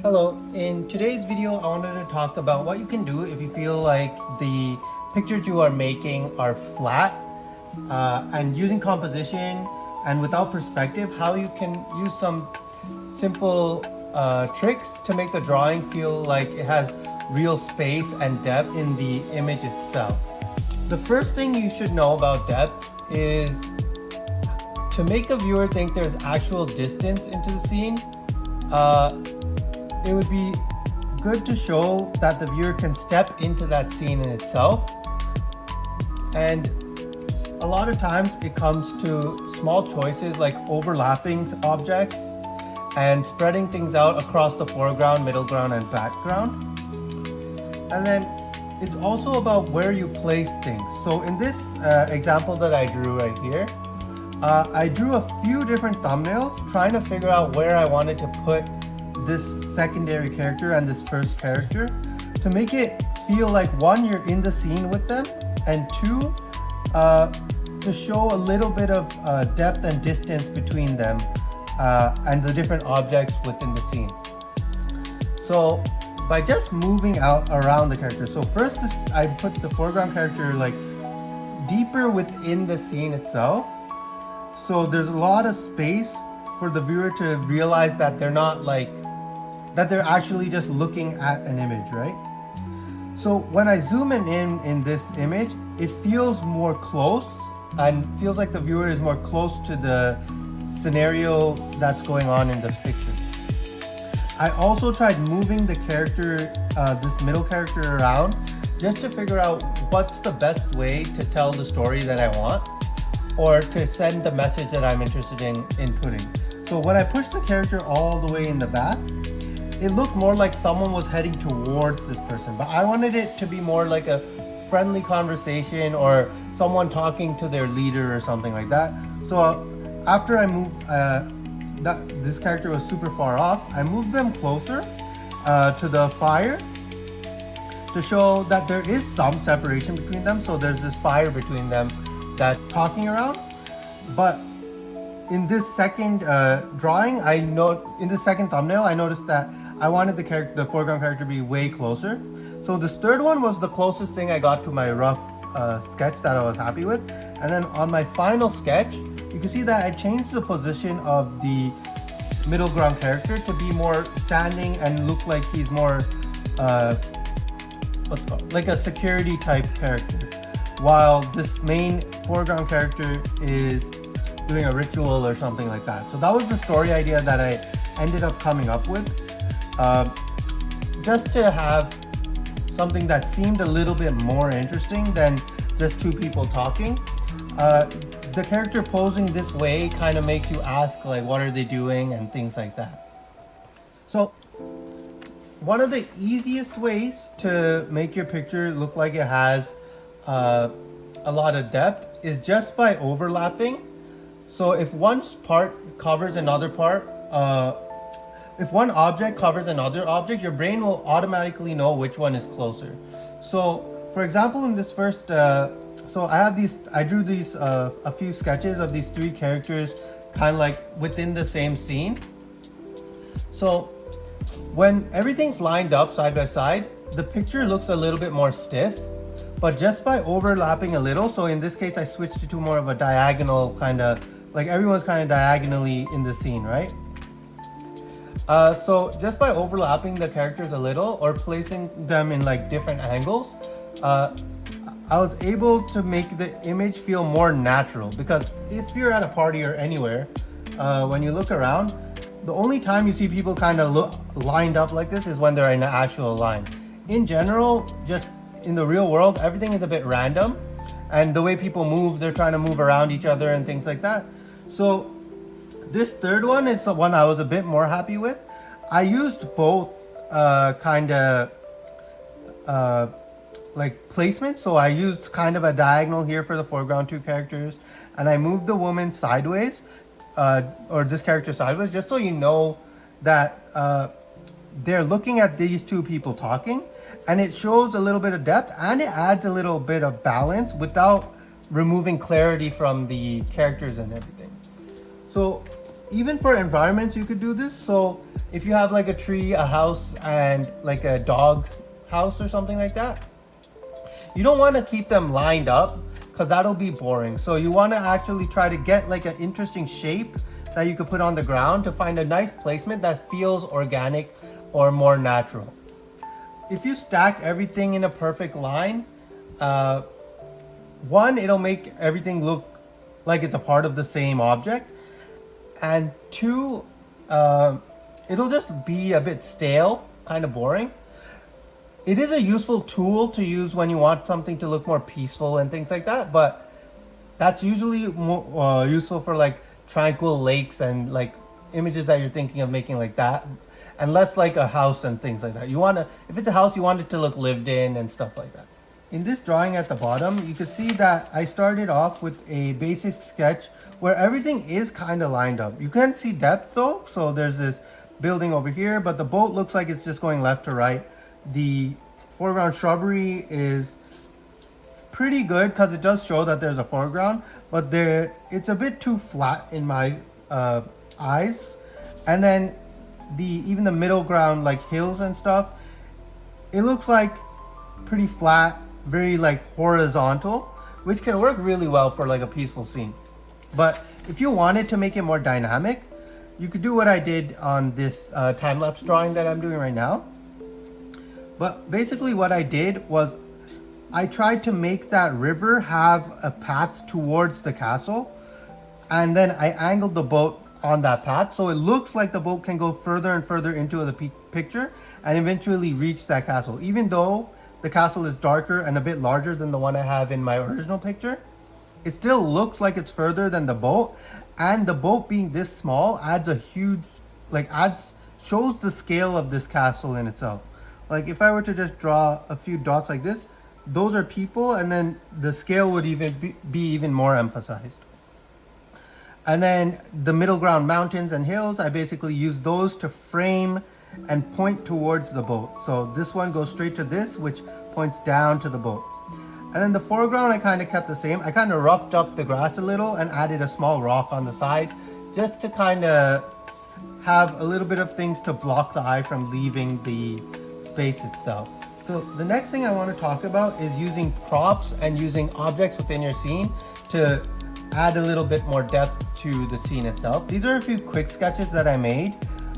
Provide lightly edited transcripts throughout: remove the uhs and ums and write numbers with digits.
Hello, in today's video I wanted to talk about what you can do if you feel like the pictures you are making are flat and using composition and without perspective, how you can use some simple tricks to make the drawing feel like it has real space and depth in the image itself. The first thing you should know about depth is to make a viewer think there's actual distance into the scene. It would be good to show that the viewer can step into that scene in itself. And a lot of times it comes to small choices like overlapping objects and spreading things out across the foreground, middle ground, and background. And then it's also about where you place things. So in this example that I drew right here, I drew a few different thumbnails trying to figure out where I wanted to put this secondary character and this first character to make it feel like, one, you're in the scene with them, and two, to show a little bit of depth and distance between them and the different objects within the scene. So by just moving out around the character, so first I put the foreground character like deeper within the scene itself, so there's a lot of space for the viewer to realize that they're not like, that they're actually just looking at an image, right? So when I zoom in this image, it feels more close and feels like the viewer is more close to the scenario that's going on in the picture. I also tried moving the character, this middle character around, just to figure out what's the best way to tell the story that I want, or to send the message that I'm interested in inputting. So when I pushed the character all the way in the back, it looked more like someone was heading towards this person, but I wanted it to be more like a friendly conversation or someone talking to their leader or something like that. So after I moved, this character was super far off, I moved them closer to the fire to show that there is some separation between them. So there's this fire between them that's talking around. But in this second drawing, in the second thumbnail, I noticed that I wanted the foreground character to be way closer. So this third one was the closest thing I got to my rough sketch that I was happy with. And then on my final sketch, you can see that I changed the position of the middle ground character to be more standing and look like he's more, what's it called? Like a security type character. While this main foreground character is doing a ritual or something like that. So that was the story idea that I ended up coming up with. Just to have something that seemed a little bit more interesting than just two people talking. The character posing this way kind of makes you ask, like, what are they doing and things like that. So one of the easiest ways to make your picture look like it has a lot of depth is just by overlapping. So if one part covers another part, if one object covers another object, your brain will automatically know which one is closer. So for example, in this first, so I drew these, a few sketches of these three characters kind of like within the same scene. So when everything's lined up side by side, the picture looks a little bit more stiff, but just by overlapping a little, so in this case, I switched it to more of a diagonal kind of, like everyone's kind of diagonally in the scene, right? So just by overlapping the characters a little or placing them in like different angles, I was able to make the image feel more natural, because if you're at a party or anywhere, when you look around, the only time you see people kind of look lined up like this is when they're in an actual line. In general, just in the real world, everything is a bit random, and the way people move, they're trying to move around each other and things like that. So this third one is the one I was a bit more happy with. I used both like placement. So I used kind of a diagonal here for the foreground two characters, and I moved the woman sideways, or this character sideways, just so you know that they're looking at these two people talking, and it shows a little bit of depth and it adds a little bit of balance without removing clarity from the characters and everything. So even for environments, you could do this. So if you have like a tree, a house, and like a dog house or something like that, you don't want to keep them lined up because that'll be boring. So you want to actually try to get like an interesting shape that you could put on the ground to find a nice placement that feels organic or more natural. If you stack everything in a perfect line, one, it'll make everything look like it's a part of the same object, and two, it'll just be a bit stale, kind of boring. It is a useful tool to use when you want something to look more peaceful and things like that, but that's usually more useful for like tranquil lakes and like images that you're thinking of making like that, and less like a house and things like that. You want to, if it's a house, you want it to look lived in and stuff like that. In this drawing at the bottom, you can see that I started off with a basic sketch where everything is kind of lined up. You can't see depth though, so there's this building over here, but the boat looks like it's just going left to right. The foreground shrubbery is pretty good because it does show that there's a foreground, but it's a bit too flat in my eyes. And then even the middle ground, like hills and stuff, it looks like pretty flat, very like horizontal, which can work really well for like a peaceful scene. But if you wanted to make it more dynamic, you could do what I did on this time-lapse drawing that I'm doing right now. But basically what I did was I tried to make that river have a path towards the castle, and then I angled the boat on that path so it looks like the boat can go further and further into the picture and eventually reach that castle. Even though the castle is darker and a bit larger than the one I have in my original picture, it still looks like it's further than the boat, and the boat being this small adds a huge, shows the scale of this castle in itself. Like if I were to just draw a few dots like this, those are people, and then the scale would even be even more emphasized. And then the middle ground mountains and hills, I basically use those to frame and point towards the boat. So this one goes straight to this, which points down to the boat. And then the foreground, I kind of kept the same. I kind of roughed up the grass a little and added a small rock on the side just to kind of have a little bit of things to block the eye from leaving the space itself. So the next thing I want to talk about is using props and using objects within your scene to add a little bit more depth to the scene itself. These are a few quick sketches that I made.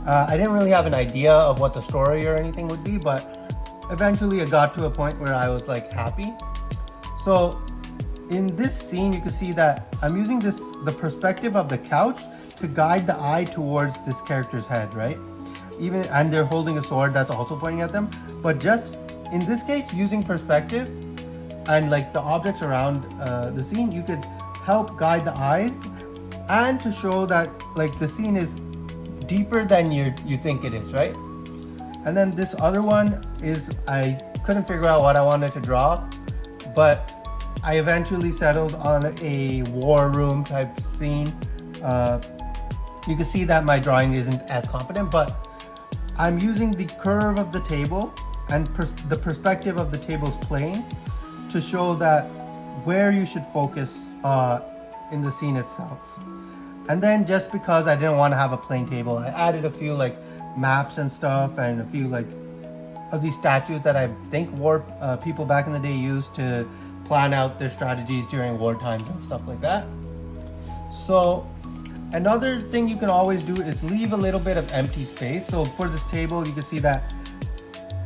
I didn't really have an idea of what the story or anything would be, but eventually it got to a point where I was like happy. So in this scene, you can see that I'm using the perspective of the couch to guide the eye towards this character's head, right? And they're holding a sword that's also pointing at them. But just in this case, using perspective and like the objects around the scene, you could help guide the eyes and to show that like the scene is deeper than you think it is, right? And then this other one is, I couldn't figure out what I wanted to draw, but I eventually settled on a war room type scene. You can see that my drawing isn't as confident, but I'm using the curve of the table and the perspective of the table's plane to show that where you should focus in the scene itself. And then just because I didn't want to have a plain table, I added a few like maps and stuff and a few like of these statues that I think war people back in the day used to plan out their strategies during war times and stuff like that. So another thing you can always do is leave a little bit of empty space. So for this table, you can see that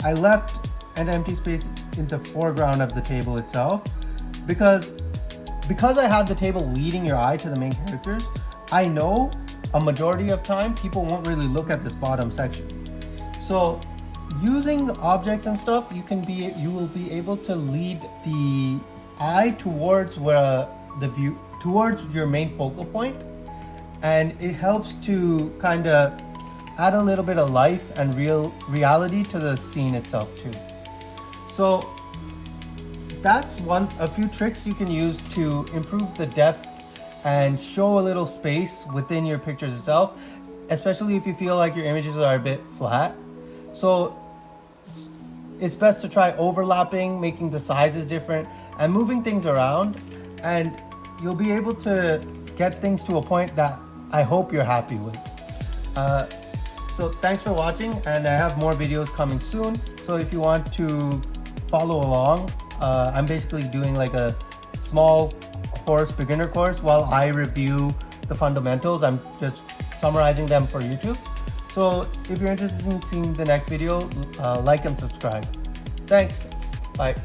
I left an empty space in the foreground of the table itself because I have the table leading your eye to the main characters. I know a majority of time people won't really look at this bottom section. So using objects and stuff, you will be able to lead the eye towards towards your main focal point, and it helps to kind of add a little bit of life and reality to the scene itself too. So that's a few tricks you can use to improve the depth and show a little space within your pictures itself, especially if you feel like your images are a bit flat. So it's best to try overlapping, making the sizes different, and moving things around, and you'll be able to get things to a point that I hope you're happy with. So thanks for watching, and I have more videos coming soon. So if you want to follow along, I'm basically doing like a small course, beginner course, while I review the fundamentals. I'm just summarizing them for YouTube. So if you're interested in seeing the next video, like and subscribe. Thanks. Bye.